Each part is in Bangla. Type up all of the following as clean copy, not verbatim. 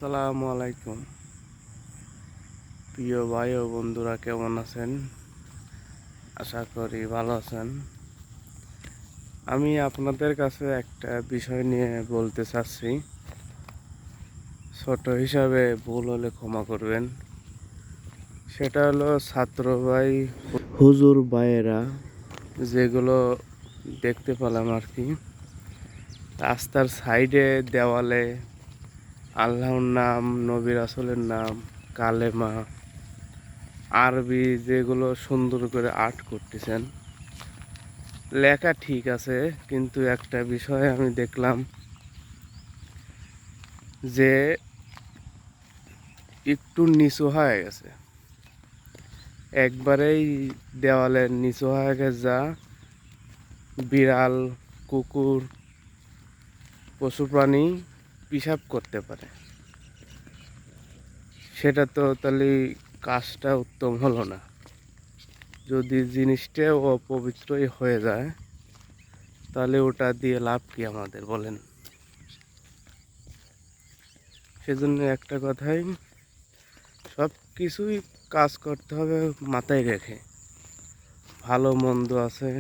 আসসালামু আলাইকুম প্রিয় ভাই ও বন্ধুরা, কেমন আছেন? আশা করি ভালো আছেন। আমি আপনাদের কাছে একটা বিষয় নিয়ে বলতে চাচ্ছি। ছোট হিসাবে ভুল হলে ক্ষমা করবেন। সেটা হলো ছাত্র ভাই হুজুর ভাইয়েরা যেগুলো দেখতে পেলাম আর কি, রাস্তার সাইডে দেওয়ালে আল্লাহর নাম, নবী রাসূলের নাম, কালেমা, আরবি যেগুলো সুন্দর করে আর্ট করতেছেন, লেখা ঠিক আছে, কিন্তু একটা বিষয় আমি দেখলাম যে একটু নিচু হয়ে গেছে, একবারেই দেওয়ালের নিচু হয়ে গেছে, যা বিড়াল, কুকুর, পশু প্রাণী পিশাব করতে পারে। সেটা তো তাহলে কাজটা উত্তম হলো না। যদি জিনিসটা অপবিত্রই হয়ে যায়, তাহলে ওটা দিয়ে লাভ কি আমাদের, বলেন? সেজন্য একটা কথাই, সব কিছুই কাজ করতে হবে মাথায় রেখে। ভালো মন্দ আছে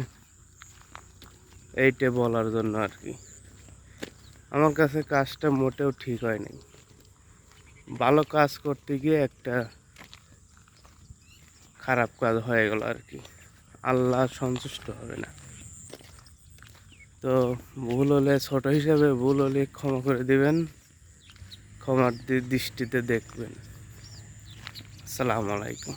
এইটা বলার জন্য আর কি। আমার কাছে কাজটা মোটেও ঠিক হয়নি। ভালো কাজ করতে গিয়ে একটা খারাপ কাজ হয়ে গেল আর কি। আল্লাহ সন্তুষ্ট হবে না। তো ভুল হলে, ছোট হিসাবে ভুল হলে ক্ষমা করে দিবেন, ক্ষমার দৃষ্টিতে দেখবেন। আসসালামু আলাইকুম।